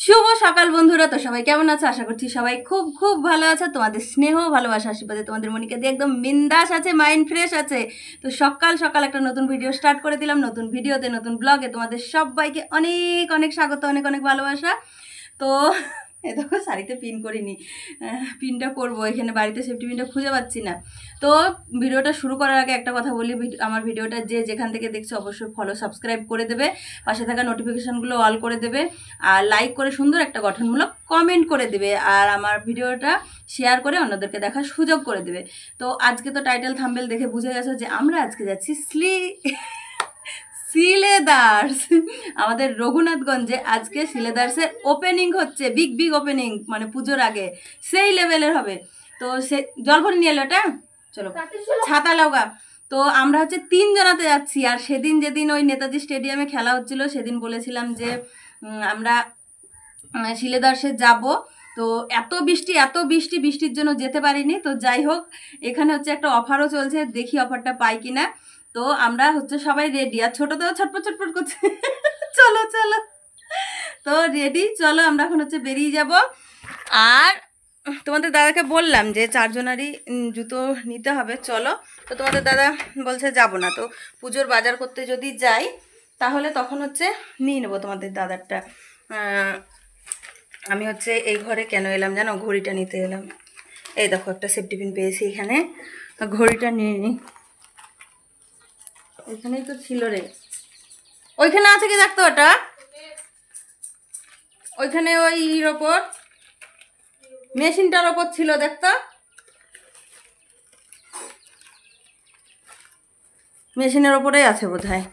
শুভ সকাল বন্ধুরা। তো সবাই কেমন আছো? আশা করছি সবাই খুব খুব ভালো আছে। তোমাদের স্নেহ ভালোবাসা আশীর্বাদে তোমাদের মনিকা দিয়ে একদম বিন্দাস আছে, মাইন্ড ফ্রেশ আছে। তো সকাল সকাল একটা নতুন ভিডিও স্টার্ট করে দিলাম, নতুন ভিডিওতে নতুন ব্লগে তোমাদের সবাইকে অনেক অনেক স্বাগত, অনেক অনেক ভালোবাসা। তো এ দেখো শাড়িতে পিন করিনি, পিনটা করবো, এখানে বাড়িতে সেফটি পিনটা খুঁজে পাচ্ছি না। তো ভিডিওটা শুরু করার আগে একটা কথা বলি, আমার ভিডিওটা যে যেখান থেকে দেখছো অবশ্যই ফলো সাবস্ক্রাইব করে দেবে, পাশে থাকা নোটিফিকেশানগুলো অল করে দেবে, আর লাইক করে সুন্দর একটা গঠনমূলক কমেন্ট করে দেবে, আর আমার ভিডিওটা শেয়ার করে অন্যদেরকে দেখার সুযোগ করে দেবে। তো আজকে তো টাইটেল থাম্বনেল দেখে বুঝে গেছো যে আমরা আজকে যাচ্ছি সিলেদার্স। আমাদের রঘুনাথগঞ্জে আজকে সিলেদার্সের ওপেনিং হচ্ছে, বিগ বিগ ওপেনিং, মানে পুজোর আগে সেই লেভেলের হবে। তো সে জল ভরে নিয়ে এলো, এটা চলো ছাতা লাগা। তো আমরা হচ্ছে 3 জনাতে যাচ্ছি। আর সেদিন যেদিন ওই নেতাজি স্টেডিয়ামে খেলা হচ্ছিল সেদিন বলেছিলাম যে আমরা সিলেদার্সে যাব। তো এত বৃষ্টির জন্য যেতে পারিনি। তো যাই হোক, এখানে হচ্ছে একটা অফারও চলছে, দেখি অফারটা পাই কিনা। তো আমরা হচ্ছে সবাই রেডি, আর ছোটদেরও ছটপট ছটপট করছে চলো চলো। তো রেডি, চলো আমরা এখন হচ্ছে বেরিয়ে যাব। আর তোমাদের দাদাকে বললাম যে 4 জনারই জুতো নিতে হবে, চলো। তো তোমাদের দাদা বলছে যাব না। তো পুজোর বাজার করতে যদি যাই তাহলে তখন হচ্ছে নিয়ে নেবো তোমাদের দাদারটা। আমি হচ্ছে এই ঘরে কেন এলাম জানো? ঘড়িটা নিতে এলাম। এই দেখো একটা সেফটি পিন পেয়েছি এখানে, ঘড়িটা নিয়ে নিই। এখানেই তো ছিল রে, ওইখানে আছে কি দেখতো? ওটা ওইখানে ওই ইর ওপর, মেশিনটার ওপর ছিল, দেখতো মেশিনের ওপরেই আছে বোধহয়।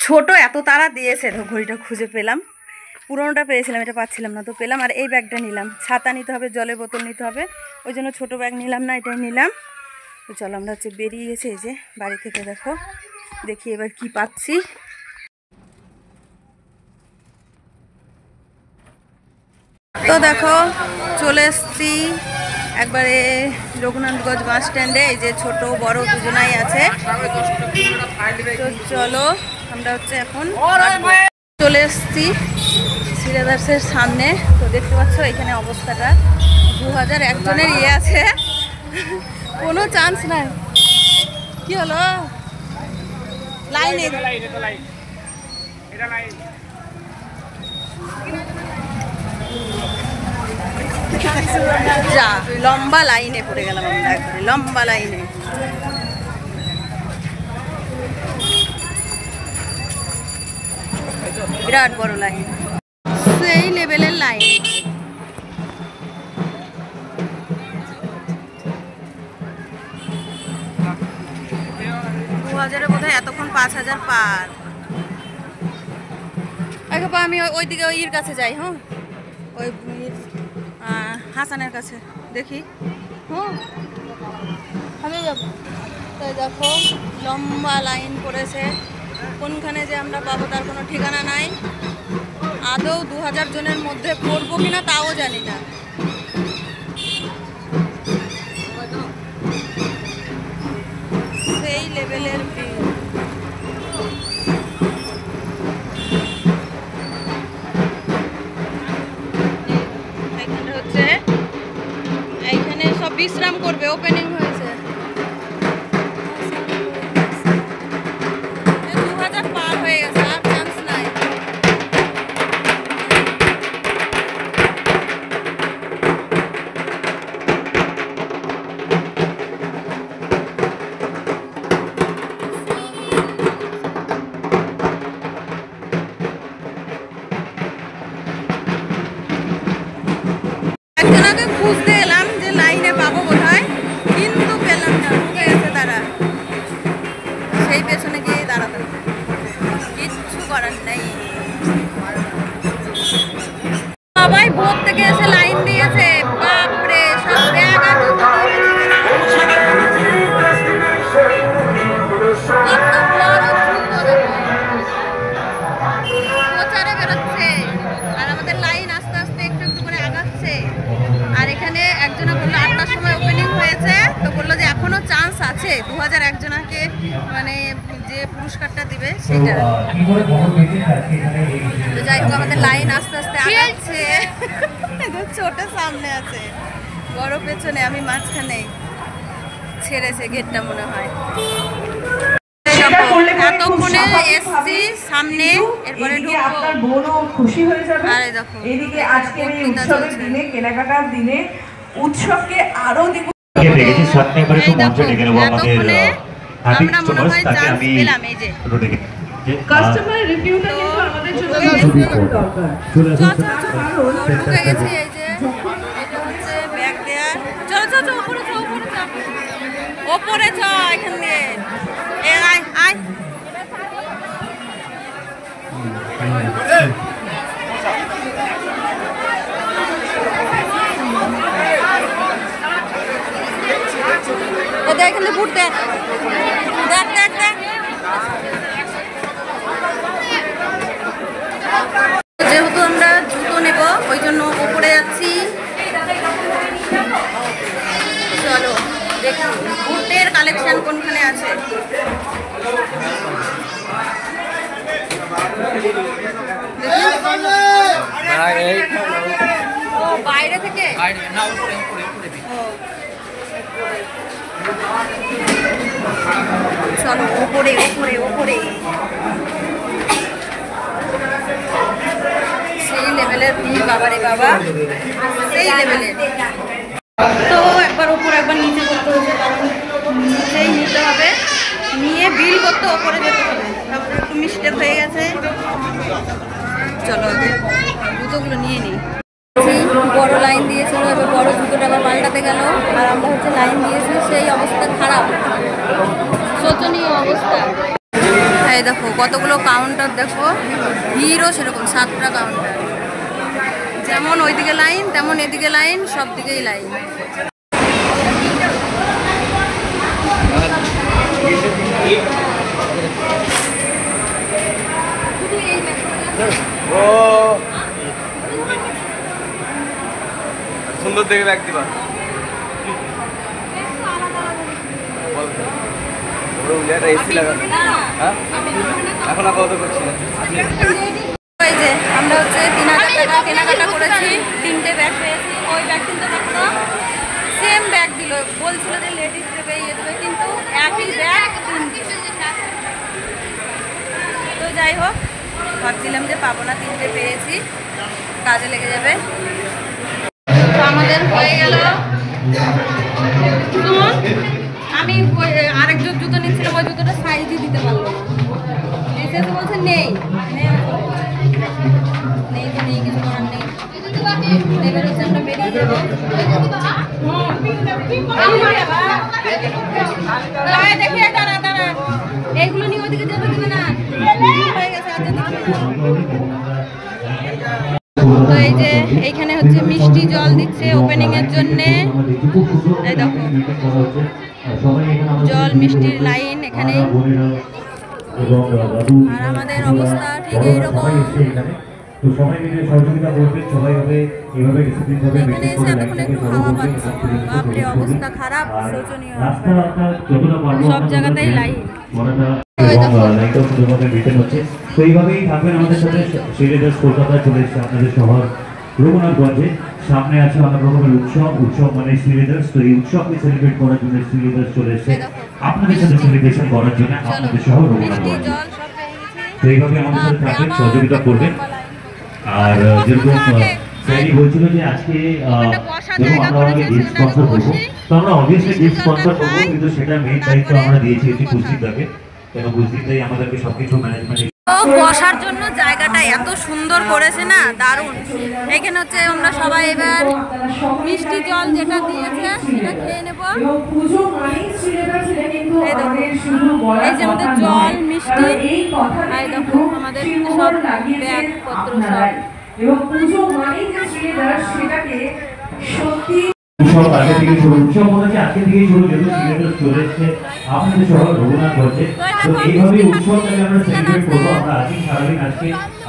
ছোট এত তারা দিয়েছে, ঘড়িটা খুঁজে পেলাম। পুরোনোটা পেয়েছিলাম, এটা পাচ্ছিলাম না, তো পেলাম। আর এই ব্যাগটা নিলাম, ছাতা নিতে হবে, জলের বোতল নিতে হবে, ওই জন্য ছোটো ব্যাগ নিলাম না, এটাই নিলাম। তো চলো আমরা হচ্ছে বেরিয়ে গেছি এই যে বাড়ি থেকে। দেখো দেখি এবার কি পাচ্ছি। তো দেখো চলে এসছি একবারে রঘুনাথগঞ্জ বাস স্ট্যান্ডে। এই যে ছোট বড় দুজনাই আছে। তো চলো আমরা হচ্ছে এখন চলে এসছি সিলেদার্সের সামনে। তো দেখতে পাচ্ছ এখানে অবস্থাটা, 2001 জনের ইয়ে আছে, কোনো চান্স নাই। কি হলো? লাইনে যা লম্বা লাইনে পড়ে গেলাম আমরা, একবারে লম্বা লাইনে। বিরাট বড় লাইন, সেই লেভেলের লাইন। 2000 বোধহয় এতক্ষণ 5000 পার। আমি ওইদিকে ওই ইর কাছে যাই, হ্যাঁ ওই হাসানের কাছে দেখি। হ্যাঁ আমি যাব। তাই দেখো লম্বা লাইন পড়েছে, কোনখানে যে আমরা পাবো তার কোনো ঠিকানা নাই। আদৌ 2000 জনের মধ্যে পড়বো কিনা তাও জানি না। সেই লেভেলের ভিড়। এইখানে হচ্ছে, এইখানে সব বিশ্রাম করবে, ওপেনিং হয়েছে। 2000 পার হয়ে গেছে, আর চান্স নাই। একজনকে খুঁজতে এলাম যে লাইনে পাবো বোধহয়, কিন্তু পেলাম না, ঢুকে গেছে তারা। সেই পেছনে গিয়ে দাঁড়াতে হবে, কিচ্ছু করার নেই। সবাই ভোর থেকে এসে লাইন দিয়েছে, বাপরে সব ব্যাগ আছে। প্রচারে বেরোচ্ছে আর আমাদের লাইন আস্তে আস্তে একটু একটু করে আগাচ্ছে। আর এখানে একজনে বললো 8টার সময় ওপেনিং হয়েছে, তো বললো যে এখনো চান্স আছে 2001 জনাকে মানে যে পুরস্কারটা দিবে সেটা। তো যাই হোক আমাদের লাইন আস্তে আস্তে আগাচ্ছে। ছোট সামনে আছে, বড় পেছনে, আমি মাঝখানে। ছেড়েছে গেটটা মনে হয়। এতক্ষণে এসছি সামনে, এরপরে ঢুকবো। খুশি হয়ে যাবে। আরে দেখো এদিকে আজকে এই উৎসবের দিনে, কেনাকাটার দিনে উৎসবকে আরো দ্বিগুণ দেখেছি। সামনে এবারে একটু মঞ্চে ডেকে নেবো আমাদের আমরা মনে হয় চান্স পেলাম। এই যে কাস্টমার রিভিউটা কিন্তু আমাদের জন্য দরকার। ঢুকে গেছি। এই যে এটা হচ্ছে ব্যাগ দেয়ার। চলো চলো চলো, উপরে চলো, উপরে চলো, ওপরে চ। এখান দিয়ে আয় আয়। এখান থেকে বুট দেখ দেখ দেখ দেখ। যেহেতু আমরা জুতো নেব ওই জন্য উপরে যাচ্ছি। চলো দেখি বুটের কালেকশন কোনখানে আছে। ও বাইরে থেকে চলো ওপরে ওপরে ওপরে। সেই লেভেলের বাবারে বাবা, সেই লেভেলের। তো একবার উপর একবার নিচে করতে হবে, কারণ নিচেই নিতে হবে, নিয়ে বিল করতে ওপরে যেতে হবে। তারপরে একটু মিস্টেক হয়ে গেছে। চলো জুতোগুলো নিয়ে নিই। বড় লাইন দিয়েছিল, এবার বড় জুতোটা আবার পাল্টাতে গেল, আর আমরা হচ্ছে লাইন দিয়েছি, সেই অবস্থা খারাপ, শোচনীয় অবস্থা। এই দেখো কতগুলো কাউন্টার, দেখো ভিড়ও সেরকম, 7টা কাউন্টার। যেমন ওইদিকে লাইন তেমন এদিকে লাইন, সব দিকেই লাইন। সুন্দর দেখে ব্যাগ দিবা। এসি লাগানো এখন আপাতত করছি না। এই যে আমরা হচ্ছে 3000 টাকা কেনাকাটা করেছি, 3টে ব্যাগ পেয়েছি। ওই ব্যাগ কিন্তু দেখো সেম ব্যাগ দিল, বলছিল যে লেডিস দেবে ইয়ে দেবে, কিন্তু একই ব্যাগ 3টে। তো যাই হোক ভাবছিলাম যে পাবো না, 3টে পেয়েছি, কাজে লেগে যাবে। তো আমাদের হয়ে গেল। আমি আরেকজন জুতো নিচ্ছিলাম, ওই জুতোটা সাইজই দিতে পারলো না। এসে তো বলছে নেই নেই, তো নেই, কিছু করার নেই। এবার হচ্ছে আমরা বেরিয়ে যাবো। দেখি দাঁড়া দাঁড়া, এইগুলো নিয়ে ওদিকে যেতে দেবে না, হয়ে গেছে আর যেতে দেবে না। তো এই যে এইখানে হচ্ছে মিষ্টি জল দিচ্ছে ওপেনিং এর জন্য। এই দেখো জল মিষ্টির লাইন এখানে, আর আমাদের অবস্থা ঠিক এইরকম। তো সবাই মিলে সহযোগিতা করবেন, সবাই হবে এইভাবে ডিসিপ্লিন ভাবে এখানে এসে এতক্ষণ একটু হাওয়া পাচ্ছি, বাপরে অবস্থা খারাপ, শোচনীয় অবস্থা, সব জায়গাতেই লাইন। লাইনটাও সুন্দরভাবে মেনটেন হচ্ছে। তো এইভাবেই থাকবেন আমাদের সাথে। শ্রীলেদার্স কলকাতা চলে এসেছে আপনাদের শহর রঘুনাথগঞ্জে। সামনে আছে অনেক রকমের উৎসব মানে শ্রীলেদার্স। তো এই উৎসবকে সেলিব্রেট করার জন্য শ্রীলেদার্স চলে এসেছে আপনাদের সাথে সেলিব্রেশন করার জন্য আপনাদের শহর রঘুনাথগঞ্জে। তো এইভাবে আমাদের সাথে থাকবেন, সহযোগিতা করবেন। আর যেরকম স্যারই বলছিল যে আজকে আমরা অনেকে গিফট স্পন্সর করবো, তো আমরা অবভিয়াসলি গিফট স্পন্সর করবো, কিন্তু সেটা মেইন দায়িত্ব আমরা দিয়েছি হচ্ছে কুলদীপদাকে। কেন কুলদীপদাই আমাদেরকে সবকিছু ম্যানেজমেন্ট। বসার জন্য জায়গাটা এত সুন্দর করেছে না, দারুণ। এখানে হচ্ছে আমরা সবাই এবার মিষ্টি জল যেটা দিয়েছে সেটা খেয়ে নেব। এই যে আমাদের জল মিষ্টি, এই দেখো আমাদের সব ব্যাগপত্র সব। এবং পুজো মানেই যে শ্রীলেদার্স সেটাকে সত্যি উৎসব আজকে থেকে শুরু, উৎসব মনে হচ্ছে আজকে থেকেই শুরু, যেহেতু শ্রীলেদার্স চলে এসছে আপনাদের শহর রঘুনাথগঞ্জে। তো এইভাবেই উৎসবটাকে আমরা সেলিব্রেট করবো আমরা আজকে সারাদিন আজকে।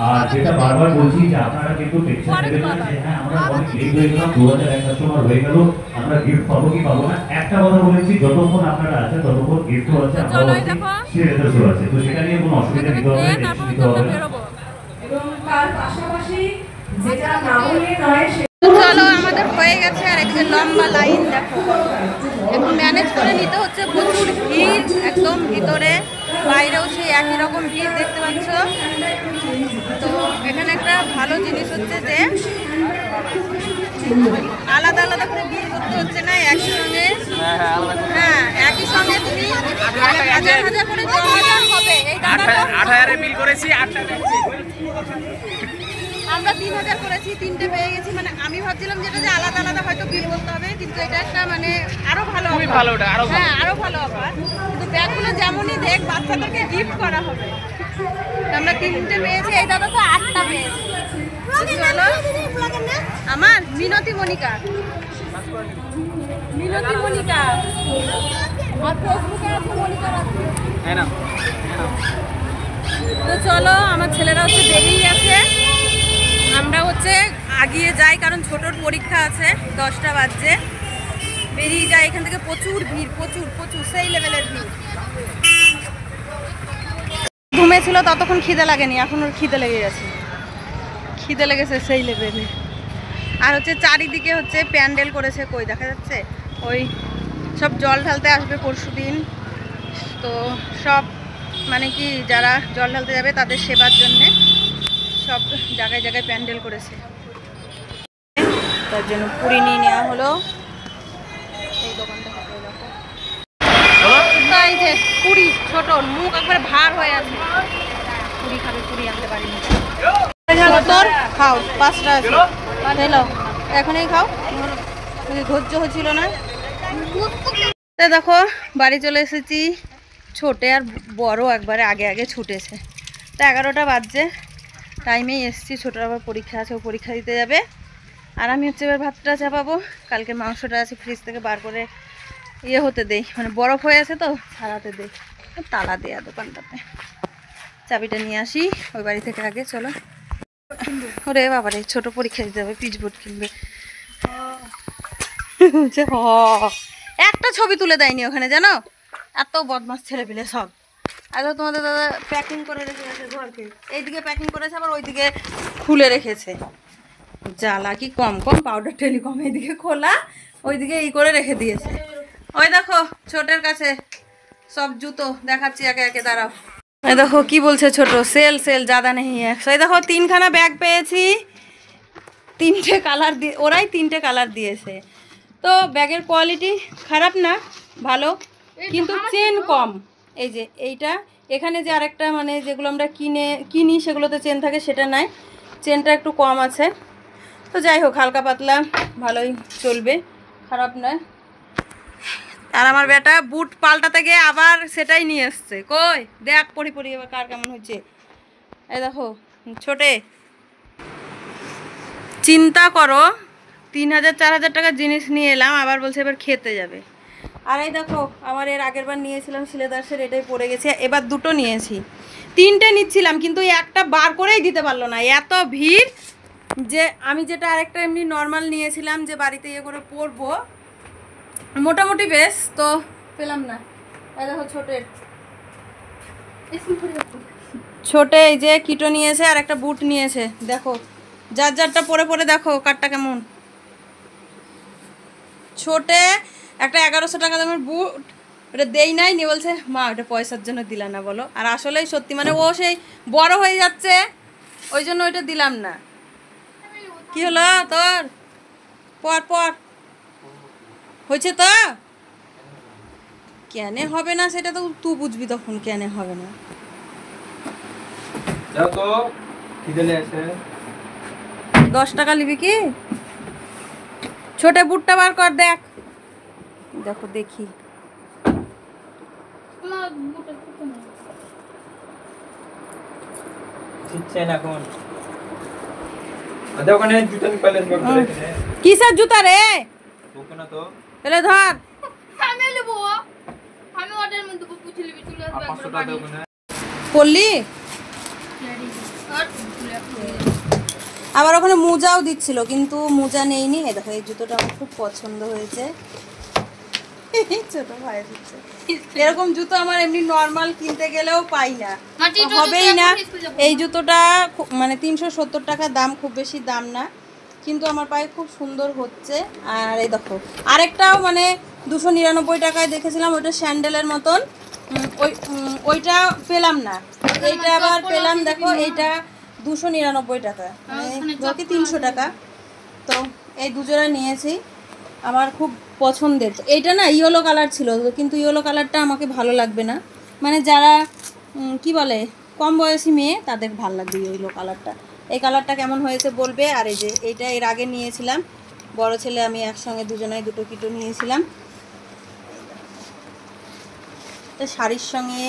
আর যেটা বারবার বলছি যে আপনারা কিন্তু টেনশন নেবেন না যে হ্যাঁ আমরা অনেক লেট হয়ে গেলাম, 2001 কাস্টমার হয়ে গেল, আমরা গিফট পাবো কি পাবো না। একটা কথা বলেছি, যতক্ষণ আপনারা আছেন ততক্ষণ গিফটও আছে, আমরাও আছি, শ্রীলেদার্সও আছে। তো সেটা নিয়ে কোনো অসুবিধা নিতে হবে না, টেনশন নিতে হবে না। তার পাশাপাশি যেটা না হলে নয় চলো আমাদের হয়ে গেছে, আর এদিকে লম্বা লাইন দেখো। এখন ম্যানেজ করে নিতে হচ্ছে, প্রচুর ভিড় একদম ভিতরে, বাইরেও সেই একই রকম ভিড় দেখতে পাচ্ছ। তো এখানে একটা ভালো জিনিস হচ্ছে যে আলাদা আলাদা করে ভিড় করতে হচ্ছে না, একই সঙ্গে, হ্যাঁ একই সঙ্গে তুমি হাজার হাজার করে 10,000 হবে। এই দাদাটা 8,000 বিল করেছি, 8টা আমরা 3,000 করেছি, 3টে পেয়ে গেছি। মানে আমি ভাবছিলাম যেটা যে আলাদা আলাদা হয়তো বিল করতে হবে, কিন্তু এটা একটা মানে আরো ভালো, খুবই ভালো, ওটা আরো হ্যাঁ আরো ভালো অফার। কিন্তু ব্যাগগুলো যেমনই দেখ বাচ্চাদেরকে গিফট করা হবে। তো আমরা 3টে পেয়েছি, এই দাদা তো 8টা পেয়েছি। চলো আমার মিনতি মনিকা, মিনতি মনিকা আর ফেসবুকে আছে মনিকা আছে। হ্যাঁ না তো চলো আমার ছেলেরা হচ্ছে বেরিয়ে গেছে, আমরা হচ্ছে আগিয়ে যাই, কারণ ছোটোর পরীক্ষা আছে 10টা বাজছে। বেরিয়ে যাই এখান থেকে, প্রচুর ভিড়, প্রচুর প্রচুর সেই লেভেলের ভিড়। ঘুমেছিল ততক্ষণ খিদে লাগেনি, এখন ওর খিদে লেগে গেছে, খিদে লেগেছে সেই লেভেলে। আর হচ্ছে চারিদিকে হচ্ছে প্যান্ডেল করেছে, কই দেখা যাচ্ছে, ওই সব জল ঢালতে আসবে পরশুদিন। তো সব মানে কি যারা জল ঢালতে যাবে তাদের সেবার জন্যে সব জায়গায় জায়গায় প্যান্ডেল করেছে, তার জন্য পুরি নিয়ে নেওয়া হলো। এই দোকানটা এই যে পুরি, ছোট মুখ একবারে ভার হয়ে আছে, পুরি খাবে, পুরি আনতে পারিনি। তোর খাও 5টা আছে, এলো এখনই খাও, ধৈর্য হচ্ছিল না। দেখো বাড়ি চলে এসেছি, ছোটে আর বড় একবারে আগে আগে ছুটেছে। তো 11টা বাজছে, টাইমেই এসেছি, ছোটোর আবার পরীক্ষা আছে, ও পরীক্ষা দিতে যাবে। আর আমি হচ্ছে এবার ভাতটা চাপাবো, কালকে মাংসটা আছে ফ্রিজ থেকে বার করে ইয়ে হতে দেই, মানে বরফ হয়ে আছে তো ছাড়াতে দেই, তালা দেয়া দোকানটাতে। চাবিটা নিয়ে আসি ওই বাড়ি থেকে আগে। চলো ওরে বাবারে, ছোট পরীক্ষা দিতে যাবে, পিচবোর্ড কিনবে। একটা ছবি তুলে দেয়নি ওখানে, জানো, এত বদমাস ছেলে পেলে সব। আগে তোমাদের দাদা প্যাকিং করে রেখে গেছে ঘরকে, এইদিকে প্যাকিং করেছে আবার ওইদিকে খুলে রেখেছে। জ্বালা কি কম কম, পাউডার টেলিকম এইদিকে খোলা, ওইদিকে এই করে রেখে দিয়েছে। ওই দেখো ছোটের কাছে সব জুতো দেখাচ্ছি একে একে, দাঁড়াও। এই দেখো কি বলছে ছোট, সেল সেল ज़्यादा नहीं है। এই দেখো 3খানা ব্যাগ পেয়েছি, 3টে কালার দিয়ে, ওরাই 3টে কালার দিয়েছে। তো ব্যাগের কোয়ালিটি খারাপ না, ভালো, কিন্তু চেন কম। এই যে এইটা, এখানে যে আরেকটা মানে যেগুলো আমরা কিনি সেগুলোতে চেন থাকে, সেটা নাই, চেনটা একটু কম আছে। তো যাই হোক হালকা পাতলা ভালোই চলবে, খারাপ নয়। আর আমার বেটা বুট পাল্টাতে গিয়ে আবার সেটাই নিয়ে এসছে, কই দেখ পরি পরি এবার কার কেমন হচ্ছে। এই দেখো ছোটে, চিন্তা করো 3,000-4,000 টাকার জিনিস নিয়ে এলাম, আবার বলছে এবার খেতে যাবে। আর এই দেখো আমার এর আগের বার নিয়েছিলাম সিলেদার্সের, এটাই পড়ে গেছে, এবার 2টো নিয়েছি। 3টে নিচ্ছিলাম কিন্তু একটা বার করেই দিতে পারলো না, এত ভিড় যে আমি যেটা আরেকটা এমনি নর্মাল নিয়েছিলাম যে বাড়িতে ইয়ে করে পরবো, মোটামুটি বেশ, তো পেলাম না। এই দেখো ছোটে এই যে কিটো নিয়েছে আর একটা বুট নিয়েছে, দেখো যার যারটা পরে পরে দেখো কারটা কেমন। ছোটে একটা 1100 টাকা দামের বুট, ওটা দেই নাই, নিয়ে বলছে মা ওটা পয়সার জন্য দিলা না বলো। আর আসলেই সত্যি মানে ও সেই বড় হয়ে যাচ্ছে, ওই জন্য ওইটা দিলাম না। কি হলো তোর, পর পর হয়েছে তো, কেন হবে না সেটা তো তুই বুঝবি তখন, কেন হবে না। যাও তো খিদে লেগেছে। 10 টাকা নিবি কি? ছোটে বুটটা বার কর, দেখ দেখো দেখি। এখন আদা ওখানে জুতো আমি প্যালেস ব্যাগ করে রেখেছে। কিসের জুতা রে? ওকে না তো এলে ধর, আমি নেবো, আমি অর্ডার মধ্যে পুছে নিবি, চলে আসবে 500 টাকা দাও ওখানে। পড়লি? আর আবার ওখানে মোজাও দিচ্ছিল কিন্তু মোজা নেইনি। এই দেখো এই জুতোটা আমার খুব পছন্দ হয়েছে, ছোট ভাই দিচ্ছে। এরকম জুতো আমার এমনি নর্মাল কিনতে গেলেও পাই না, মাটি জুতো হবেই না। এখন স্কুল যাবো। এই জুতোটা মানে 370 টাকা দাম, খুব বেশি দাম না, কিন্তু আমার পায়ে খুব সুন্দর হচ্ছে। আর এই দেখো আরেকটাও মানে 299 টাকায় দেখেছিলাম, ওইটা স্যান্ডেলের মতন, ওইটা পেলাম না, এইটা আবার পেলাম। দেখো এইটা 299 টাকা, মানে ধর কি 300 টাকা। তো এই দুজোড়া নিয়েছি, আমার খুব পছন্দের। তো এইটা না ইয়েলো কালার ছিল, কিন্তু ইয়েলো কালারটা আমাকে ভালো লাগবে না, মানে যারা কি বলে কম বয়সী মেয়ে তাদের ভালো লাগবে ইয়েলো কালারটা। এই কালারটা কেমন হয়েছে বলবে। আর এই যে এইটা এর আগে নিয়েছিলাম, বড় ছেলে আমি একসঙ্গে দুজনাই দুটো কিটো নিয়েছিলাম। তো শাড়ির সঙ্গে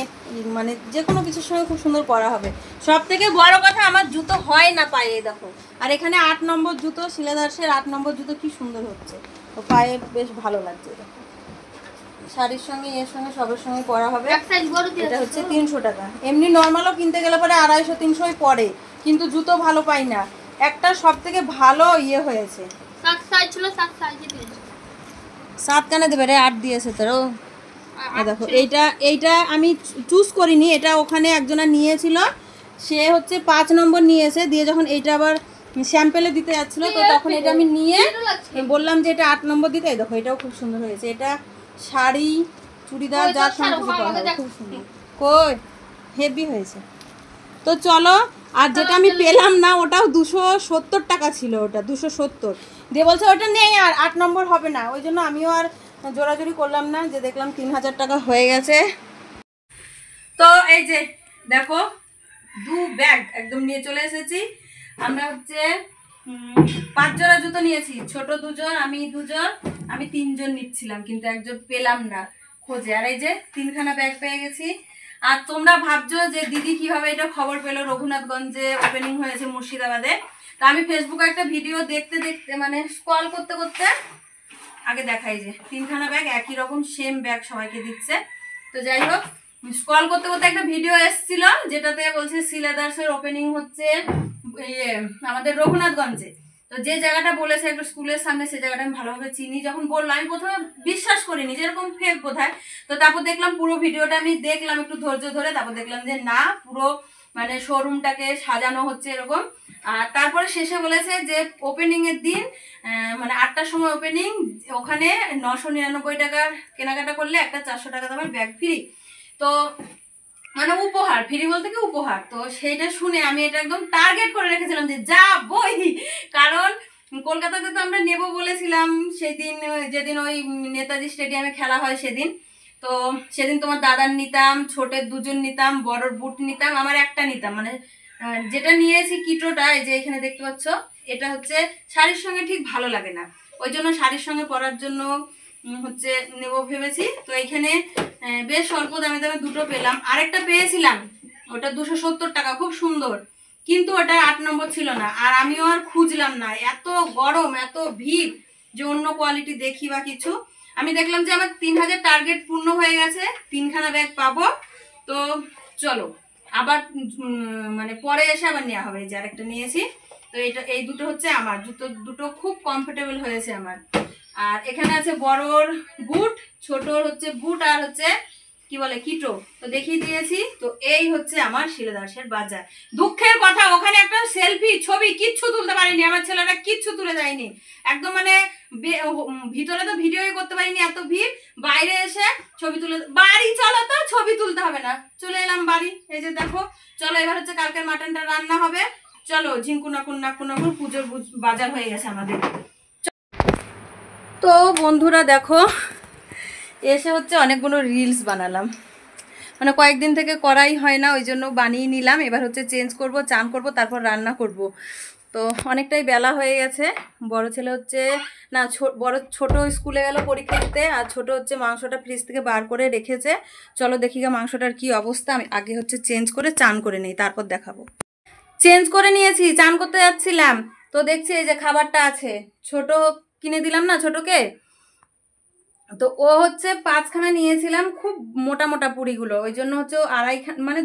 মানে যে কোনো কিছুর সঙ্গে খুব সুন্দর পরা হবে। সব থেকে বড় কথা আমার জুতো হয় না পায়ে, দেখো। আর এখানে 8 নম্বর জুতো, শিলাদাসের 8 নম্বর জুতো কি সুন্দর হচ্ছে, তো পায়ে বেশ ভালো লাগছে। দেখো শাড়ির সঙ্গে এর সঙ্গে সবের সঙ্গে পরা হবে। এক সাইজ বড় দিয়ে এটা হচ্ছে 300 টাকা। এমনি নর্মালও কিনতে গেলে পরে 250-300 পড়ে, কিন্তু জুতো ভালো পাই না। একটা সব থেকে ভালো ইয়ে হয়েছে, 7 সাইজ ছিল, 7 সাইজে দিয়েছে। 7 কানে দেবে রে, 8 দিয়েছে তোরও। দেখো এইটা আমি চুজ করিনি, এটা ওখানে একজনা নিয়েছিল, সে হচ্ছে 5 নম্বর নিয়েছে, দিয়ে যখন এইটা আবার স্যাম্পেলে দিতে যাচ্ছিল, তো তখন এটা আমি নিয়ে বললাম যে এটা 8 নম্বর দিতে। দেখো এটাও খুব সুন্দর হয়েছে, এটা শাড়ি চুড়িদার যার সঙ্গে কিছু পরা হবে, খুব সুন্দর। কই হেভি হয়েছে। তো চলো, আর যেটা আমি পেলাম না ওটাও 270 টাকা ছিল, ওটা 270 দিয়ে বলছে ওটা নেই, আর 8 নম্বর হবে না। ওই জন্য আমিও আর জোরাজোরি করলাম না, যে দেখলাম 3000 টাকা হয়ে গেছে। তো এই যে দেখো 2 ব্যাগ একদম নিয়ে চলে এসেছি। আমরা হচ্ছে 5 জোড়া জুতো নিয়েছি, ছোট 2 জন, আমি 2 জন, আমি 3 জন নিচ্ছিলাম, কিন্তু একজন পেলাম না খোঁজে। আর এই যে 3খানা ব্যাগ পেয়ে গেছি। আর তোমরা ভাবছো যে দিদি কিভাবে এটা খবর পেলো রঘুনাথগঞ্জে ওপেনিং হয়েছে মুর্শিদাবাদে। তা আমি ফেসবুকে একটা ভিডিও দেখতে দেখতে মানে স্ক্রল করতে করতে আগে দেখাই যে 3খানা ব্যাগ একই রকম সেম ব্যাগ সবাইকে দিচ্ছে। তো যাই হোক, স্ক্রল করতে করতে একটা ভিডিও এসেছিল যেটাতে বলছে সিলেদার্সের ওপেনিং হচ্ছে আমাদের রঘুনাথগঞ্জে। তো যে জায়গাটা বলেছে একটা স্কুলের সামনে, সেই জায়গাটা আমি ভালোভাবে চিনি। যখন বললো আমি প্রথমে বিশ্বাস করিনি, যেরকম ফেক বোধহয়। তো তারপর দেখলাম পুরো ভিডিওটা আমি দেখলাম একটু ধৈর্য ধরে, তারপর দেখলাম যে না, পুরো মানে শোরুমটাকে সাজানো হচ্ছে এরকম। আর তারপরে শেষে বলেছে যে ওপেনিং এর দিন মানে 8টার সময় ওপেনিং, ওখানে 999 টাকার কেনাকাটা করলে একটা 400 টাকা দামের ব্যাগ ফ্রি। তো মানে উপহার, ফ্রি বলতে কি উপহার। তো সেইটা শুনে আমি এটা একদম টার্গেট করে রেখেছিলাম যে যাবই, কারণ কলকাতাতে তো আমরা নেব বলেছিলাম সেদিন, যেদিন ওই নেতাজি স্টেডিয়ামে খেলা হয় সেদিন। তো সেদিন তোমার দাদার নিতাম, ছোটের 2 জন নিতাম, বড়র বুট নিতাম, আমার একটা নিতাম। মানে যেটা নিয়েছি কিটোটা, এই যে এখানে দেখতে পাচ্ছ, এটা হচ্ছে শাড়ির সঙ্গে ঠিক ভালো লাগে না, ওই জন্য শাড়ির সঙ্গে পরার জন্য হচ্ছে নেব ভেবেছি। তো এখানে বেশ অল্প দামে দামে দুটো পেলাম। আরেকটা পেয়েছিলাম ওটা 270 টাকা, খুব সুন্দর, কিন্তু ওটা 8 নম্বর ছিল না। আর আমিও আর খুঁজলাম না, এত গরম এত ভিড়, যে অন্য কোয়ালিটি দেখি বা কিছু। আমি দেখলাম যে আমার 3000 টার্গেট পূর্ণ হয়ে গেছে, 3খানা ব্যাগ পাবো। তো চলো আবার মানে পরে এসে আবার নেওয়া হবে। যে আরেকটা নিয়েছি, তো এই দুটো হচ্ছে আমার দুটো খুব কমফোর্টেবল হয়েছে আমার। আর এখানে আছে বড়র বুট, ছোটর হচ্ছে বুট, আর হচ্ছে কি বলে কিটো, তো দেখিয়ে দিয়েছি। তো এই হচ্ছে আমার শিলাদাসের বাজার। দুঃখের কথা ওখানে একটা সেলফি ছবি কিচ্ছু তুলতে পারিনি, আমার ছেলেরা কিচ্ছু তুলে দেয়নি একদম, মানে ভিতরে তো ভিডিওই করতে পারিনি, এত ভিড়। বাইরে এসে ছবি তুলে, বাড়ি চলো তো, ছবি তুলতে হবে না, চলে এলাম বাড়ি। এই যে দেখো, চলো এবার হচ্ছে কালকের মাটনটা রান্না হবে। চলো ঝিঙ্কুনাকুন পুজোর বাজার হয়ে গেছে আমাদের। তো বন্ধুরা দেখো, এসে হচ্ছে অনেকগুলো রিলস বানালাম, মানে কয়েকদিন থেকে করাই হয় না, ওই জন্য বানিয়ে নিলাম। এবার হচ্ছে চেঞ্জ করব, চান করব, তারপর রান্না করব। তো অনেকটাই বেলা হয়ে গেছে। বড় ছেলে হচ্ছে না, ছোট স্কুলে গেল পরীক্ষা দিতে, আর ছোট হচ্ছে মাংসটা ফ্রিজ থেকে বার করে রেখেছে। চলো দেখি গা মাংসটার কি অবস্থা। আমি আগে হচ্ছে চেঞ্জ করে চান করে নেই, তারপর দেখাবো। চেঞ্জ করে নিয়েছি, চান করতে যাচ্ছিলাম, তো দেখছি এই যে খাবারটা আছে, ছোট কিনে দিলাম না ছোটকে। তো ও হচ্ছে 5খানা নিয়েছিলাম, খুব মোটা মোটা পুরিগুলো, ওই জন্য হচ্ছে ও 2.5 মানে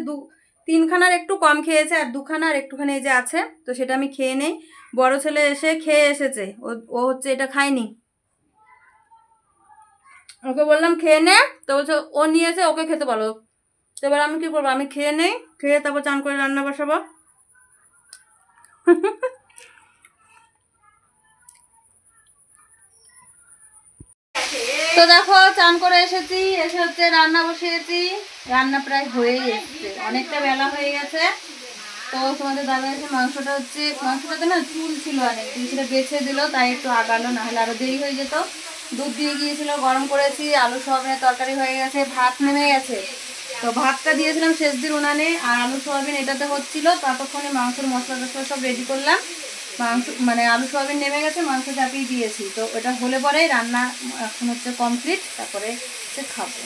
3খানার একটু কম খেয়েছে, আর 2খানার একটুখানি এই যে আছে, তো সেটা আমি খেয়ে নেই। বড় ছেলে এসে খেয়ে এসেছে, ও হচ্ছে এটা খায়নি, ওকে বললাম খেয়ে নে, তো বলছে ও নিয়েছে ওকে খেতে বলো। তো এবার আমি কি করবো, আমি খেয়ে নেই, খেয়ে তারপর চান করে রান্না বসাবো। তো দেখো চান করে এসেছি, এসে হচ্ছে রান্না বসিয়েছি। রান্না প্রায় হয়েই এসছে, অনেকটা বেলা হয়ে গেছে। তো তোমাদের দাদা এসে মাংসটাতে না চুল ছিল অনেক, সেটা বেছে দিল, তাই একটু আগালো, না হলে আরো দেরি হয়ে যেত। দুধ দিয়ে গিয়েছিল, গরম করেছি, আলু সোয়াবিনের তরকারি হয়ে গেছে, ভাত নেমে গেছে। তো ভাতটা দিয়েছিলাম শেষ দিন উনানে, আর আলু সোয়াবিন এটাতে হচ্ছিল, ততক্ষণে মাংসের মশলা টসলা সব রেডি করলাম। মাংস মানে আলু সোয়াবিন নেমে গেছে, মাংস চাপিয়ে দিয়েছি। তো ওটা হলে পরেই রান্না এখন হচ্ছে কমপ্লিট, তারপরে হচ্ছে খাবো।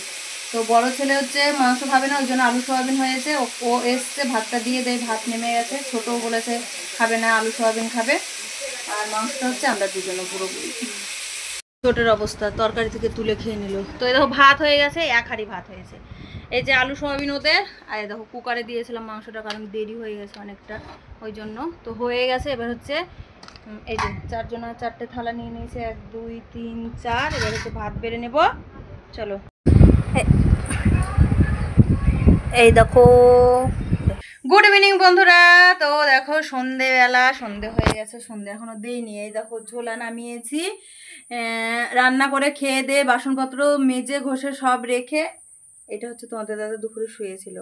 তো বড় ছেলে হচ্ছে মাংস খাবে না, ওই জন্য আলু সোয়াবিন হয়েছে, ও এসছে ভাতটা দিয়ে দেয়, ভাত নেমে গেছে। ছোটও বলেছে খাবে না, আলু সোয়াবিন খাবে। আর মাংসটা হচ্ছে আমরা দুজনে পুরোপুরি। ছোটের অবস্থা তরকারি থেকে তুলে খেয়ে নিল। তো এই দেখো ভাত হয়ে গেছে, এক হাঁড়ি ভাত হয়েছে। এই যে আলু সোয়াবিন ওদের, আর এই দেখো কুকারে দিয়েছিলাম মাংসটা, কারণ দেরি হয়ে গেছে অনেকটা, ওই জন্য। তো হয়ে গেছে, এবার হচ্ছে এই যে চারজন চারটে থালা নিয়ে নিয়েছে, 1 2 3 4। এবার হচ্ছে ভাত বেড়ে নেব, চলো। এই দেখো, গুড ইভিনিং বন্ধুরা। তো দেখো সন্ধেবেলা, সন্ধে হয়ে গেছে, সন্ধে এখনো দেইনি। এই দেখো ছোলা নামিয়েছি, রান্না করে খেয়ে দিয়ে বাসনপত্র মেজে ঘষে সব রেখে, এটা হচ্ছে তোমাদের দাদা দুপুরে শুয়েছিল।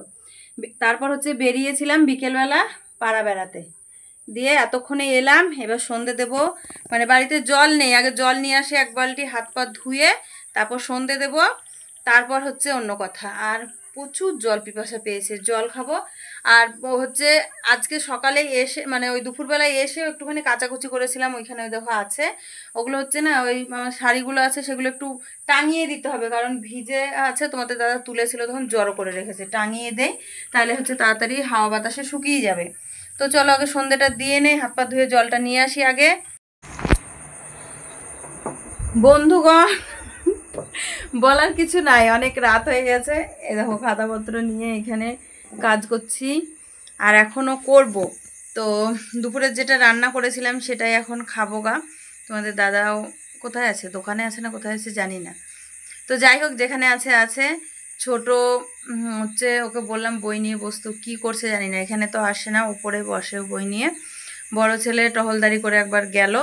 তারপর হচ্ছে বেরিয়েছিলাম বিকেলবেলা পাড়া বেড়াতে, দিয়ে এতক্ষণে এলাম। এবার সন্ধে দেব, মানে বাড়িতে জল নেই, আগে জল নিয়ে আসি 1 বালতি, হাত পা ধুয়ে তারপর সন্ধে দেব, তারপর হচ্ছে অন্য কথা। আর প্রচুর জল পিপাসা পেয়েছে, জল খাবো। আর হচ্ছে আজকে সকালে এসে, মানে ওই দুপুরবেলায় এসে একটুখানি কাচাকুচি করেছিলাম, ওইখানে ওই দেখো আছে, ওগুলো হচ্ছে না, ওই শাড়িগুলো আছে সেগুলো একটু টাঙিয়ে দিতে হবে, কারণ ভিজে আছে। তোমাদের দাদা তুলেছিল তখন জড়ো করে রেখেছে, টাঙিয়ে দেয় তাহলে হচ্ছে তাড়াতাড়ি হাওয়া বাতাসে শুকিয়ে যাবে। তো চলো আগে সন্ধ্যেটা দিয়ে নেই, হাত পা ধুয়ে জলটা নিয়ে আসি আগে। বন্ধুগণ বলার কিছু নাই, অনেক রাত হয়ে গেছে। এ দেখো খাতাপত্র নিয়ে এখানে কাজ করছি, আর এখনও করব। তো দুপুরে যেটা রান্না করেছিলাম সেটাই এখন খাবো গা। তোমাদের দাদাও কোথায় আছে, দোকানে আছে না কোথায় আছে জানি না। তো যাই হোক, যেখানে আছে আছে। ছোট হচ্ছে ওকে বললাম বই নিয়ে বসতো, কি করছে জানি না, এখানে তো আসে না, উপরে বসে বই নিয়ে। বড় ছেলে টহলদারি করে একবার গেল।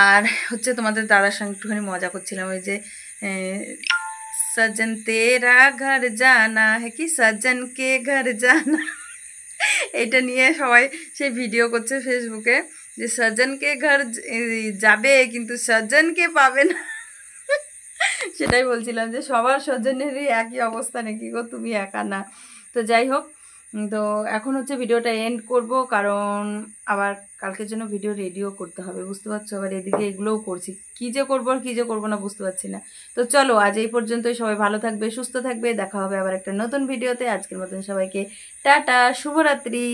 আর হচ্ছে তোমাদের দাদার সঙ্গে একটুখানি মজা করছিলাম, ওই যে সজ্জন তেরা ঘর জানা হ্যাঁ কি সজ্জন কে ঘর জানা, এটা নিয়ে সবাই সেই ভিডিও করছে ফেসবুকে, যে সজ্জনকে ঘর যাবে কিন্তু সজ্জনকে পাবে না। সেটাই বলছিলাম যে সবার সজ্জনেরই একই অবস্থা নাকি গো, তুমি একা না। তো যাই হোক, তো এখন হচ্ছে ভিডিওটা এন্ড করব, কারণ আবার কালকের জন্য ভিডিও রেডিও করতে হবে, বুঝতে পারছো। আবার এদিকে এগুলোও করছি, কী যে করবো আর কী যে করবো না বুঝতে পারছি না। তো চলো আজ এই পর্যন্তই, সবাই ভালো থাকবে, সুস্থ থাকবে, দেখা হবে আবার একটা নতুন ভিডিওতে। আজকের মতন সবাইকে টাটা, শুভরাত্রি।